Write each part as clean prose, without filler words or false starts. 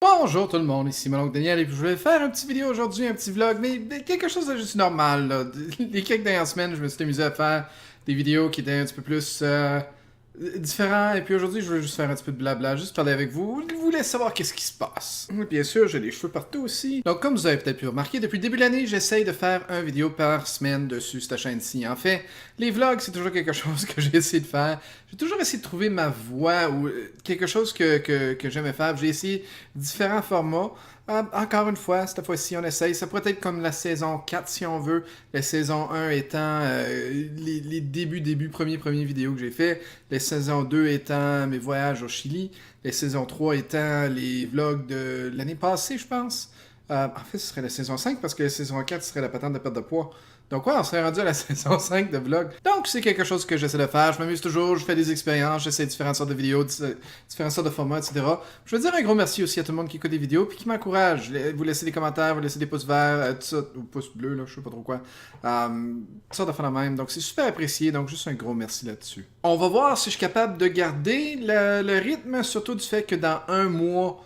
Bonjour tout le monde, ici mon oncle Daniel et puis je vais faire un petit vidéo aujourd'hui, un petit vlog, mais quelque chose de juste normal là. Les quelques dernières semaines, je me suis amusé à faire des vidéos qui étaient un petit peu plus différents et puis aujourd'hui je veux juste faire un petit peu de blabla, juste parler avec vous, vous laisser savoir qu'est-ce qui se passe. Bien sûr, j'ai des cheveux partout aussi. Donc comme vous avez peut-être pu remarquer, depuis le début de l'année, j'essaye de faire une vidéo par semaine dessus cette chaîne-ci. En fait, les vlogs, c'est toujours quelque chose que j'ai essayé de faire. J'ai toujours essayé de trouver ma voix ou quelque chose que j'aimais faire. J'ai essayé différents formats. Encore une fois, cette fois-ci, on essaye. Ça pourrait être comme la saison 4 si on veut. La saison 1 étant les premières vidéos que j'ai fait. La saison 2 étant mes voyages au Chili. La saison 3 étant les vlogs de l'année passée, je pense. En fait, ce serait la saison 5 parce que la saison 4 serait la patente de perte de poids. Donc ouais, on serait rendu à la saison 5 de vlog. Donc c'est quelque chose que j'essaie de faire. Je m'amuse toujours, je fais des expériences, j'essaie différentes sortes de vidéos, différentes sortes de formats, etc. Je veux dire un gros merci aussi à tout le monde qui écoute des vidéos puis qui m'encourage. Vous laissez des commentaires, vous laissez des pouces verts, tout ça, ou pouces bleus, là, je sais pas trop quoi. Toutes sortes de faire la même. Donc c'est super apprécié, donc juste un gros merci là-dessus. On va voir si je suis capable de garder le rythme, surtout du fait que dans un mois,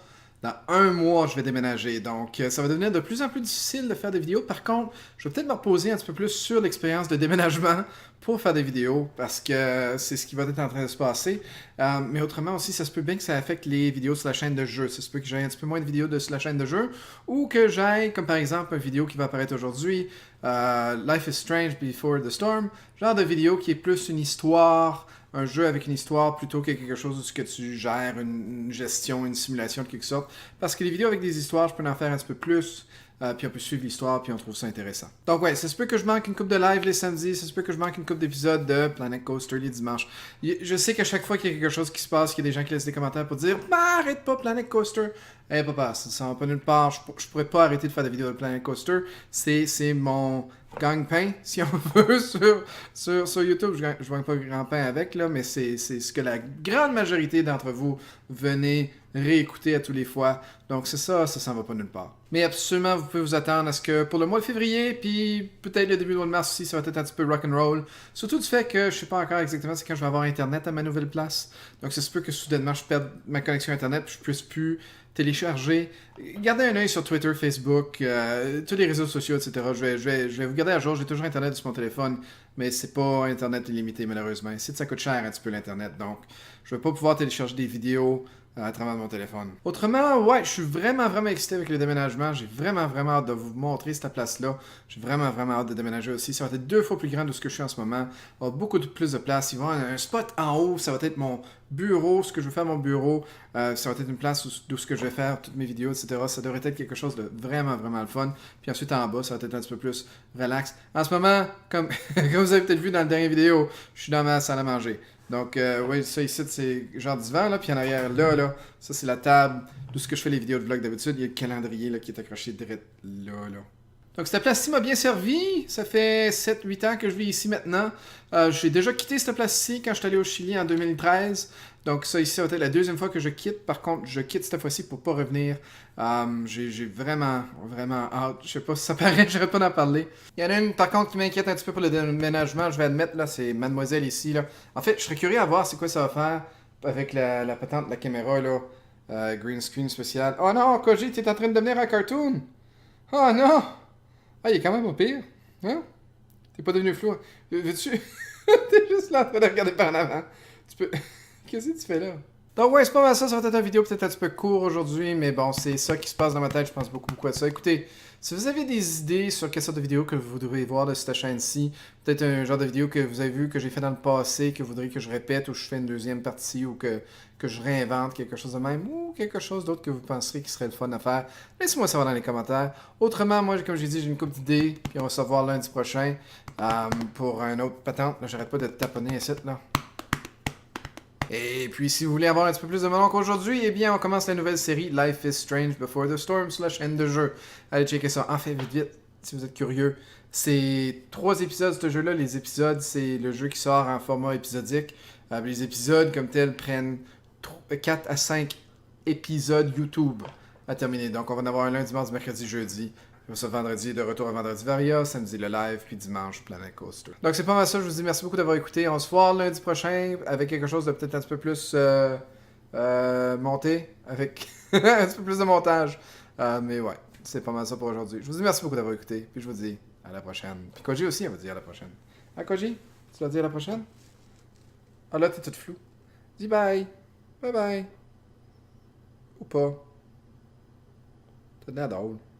je vais déménager. Donc, ça va devenir de plus en plus difficile de faire des vidéos. Par contre, je vais peut-être me reposer un petit peu plus sur l'expérience de déménagement pour faire des vidéos parce que c'est ce qui va être en train de se passer. Mais autrement aussi, ça se peut bien que ça affecte les vidéos sur la chaîne de jeu. Ça se peut que j'aille un petit peu moins de vidéos sur la chaîne de jeu ou que j'aille, comme par exemple, une vidéo qui va apparaître aujourd'hui, Life is Strange Before the Storm, genre de vidéo qui est plus une histoire, un jeu avec une histoire plutôt que quelque chose où que tu gères une gestion, une simulation de quelque sorte. Parce que les vidéos avec des histoires, je peux en faire un petit peu plus. Puis on peut suivre l'histoire, puis on trouve ça intéressant. Donc ouais, ça se peut que je manque une coupe de live les samedis, ça se peut que je manque une coupe d'épisodes de Planet Coaster les dimanches. Je sais qu'à chaque fois qu'il y a quelque chose qui se passe, qu'il y a des gens qui laissent des commentaires pour dire « Bah, arrête pas Planet Coaster! » Eh papa, ça va pas nulle part, je pourrais pas arrêter de faire des vidéos de Planet Coaster. C'est mon gagne-pain, si on veut, sur YouTube. Je gagne pas grand-pain avec, là, mais c'est ce que la grande majorité d'entre vous venez réécouter à tous les fois. Donc c'est ça s'en va pas nulle part. Mais absolument, vous pouvez vous attendre à ce que pour le mois de février, puis peut-être le début du mois de mars aussi, ça va être un petit peu rock'n'roll. Surtout du fait que je sais pas encore exactement c'est quand je vais avoir Internet à ma nouvelle place. Donc ça se peut que soudainement je perde ma connexion Internet, puis je puisse plus télécharger. Gardez un œil sur Twitter, Facebook, tous les réseaux sociaux, etc. Je vais vous garder à jour. J'ai toujours Internet sur mon téléphone, mais c'est pas Internet illimité, malheureusement. Ici, ça coûte cher un petit peu l'Internet, donc je vais pas pouvoir télécharger des vidéos à travers mon téléphone. Autrement, ouais, je suis vraiment excité avec le déménagement. J'ai vraiment hâte de vous montrer cette place-là. J'ai vraiment hâte de déménager aussi. Ça va être 2 fois plus grand de ce que je suis en ce moment. Il va y avoir beaucoup plus de place. Il va y avoir un spot en haut. Ça va être mon bureau, ce que je veux faire mon bureau. Ça va être une place où ce que je vais faire toutes mes vidéos, etc. Ça devrait être quelque chose de vraiment le fun. Puis ensuite, en bas, ça va être un petit peu plus relax. En ce moment, comme vous avez peut-être vu dans la dernière vidéo, je suis dans ma salle à manger. Donc, oui, ça ici, c'est genre divan, là, puis en arrière, là, ça c'est la table d'où ce que je fais les vidéos de vlog d'habitude. Il y a le calendrier, là, qui est accroché direct là. Donc, cette place-ci m'a bien servi. Ça fait 7-8 ans que je vis ici maintenant. J'ai déjà quitté cette place-ci quand je suis allé au Chili en 2013. Donc, ça ici, ça va être la deuxième fois que je quitte. Par contre, je quitte cette fois-ci pour pas revenir. J'ai vraiment hâte. Je sais pas si ça paraît, j'arrête pas d'en parler. Il y en a une, par contre, qui m'inquiète un petit peu pour le déménagement. Je vais admettre, là, c'est mademoiselle ici, là. En fait, je serais curieux à voir c'est quoi ça va faire avec la patente de la caméra, là. Green screen spécial. Oh non, Koji, t'es en train de devenir un cartoon. Oh non! Ah, il est quand même pas pire. Hein? T'es pas devenu flou. Veux-tu... T'es juste là en train de regarder par en avant. Tu peux... Qu'est-ce que tu fais là? Donc ouais, c'est pas mal ça. Ça va être une vidéo peut-être un petit peu court aujourd'hui, mais bon, c'est ça qui se passe dans ma tête. Je pense beaucoup à ça. Écoutez, si vous avez des idées sur quelle sorte de vidéo que vous voudriez voir de cette chaîne-ci, peut-être un genre de vidéo que vous avez vu, que j'ai fait dans le passé, que vous voudriez que je répète, ou je fais une deuxième partie, ou que je réinvente quelque chose de même, ou quelque chose d'autre que vous penserez qui serait le fun à faire, laissez-moi savoir dans les commentaires. Autrement, moi, comme j'ai dit, j'ai une couple d'idées, puis on va se voir lundi prochain pour un autre patente. Là, j'arrête pas de taponner ici, là. Et puis, si vous voulez avoir un petit peu plus de mon oncle aujourd'hui, eh bien, on commence la nouvelle série Life is Strange Before the Storm sur la chaîne de jeu. Allez checker ça. Enfin, vite, si vous êtes curieux. C'est 3 épisodes, ce jeu-là. Les épisodes, c'est le jeu qui sort en format épisodique. Les épisodes, comme tels, prennent 4 à 5 épisodes YouTube à terminer. Donc, on va en avoir un lundi, mardi, mercredi, jeudi. Ce vendredi, de retour à Vendredi Varia, samedi le live, puis dimanche, Planet Coaster. Donc c'est pas mal ça, je vous dis merci beaucoup d'avoir écouté. On se voit lundi prochain avec quelque chose de peut-être un petit peu plus monté, avec un petit peu plus de montage. Mais ouais, c'est pas mal ça pour aujourd'hui. Je vous dis merci beaucoup d'avoir écouté, puis je vous dis à la prochaine. Puis Koji aussi, elle va dire à la prochaine. Ah, Koji, tu vas dire à la prochaine? Ah là, t'es toute flou. Dis bye. Bye bye. Ou pas. T'as de l'air drôle.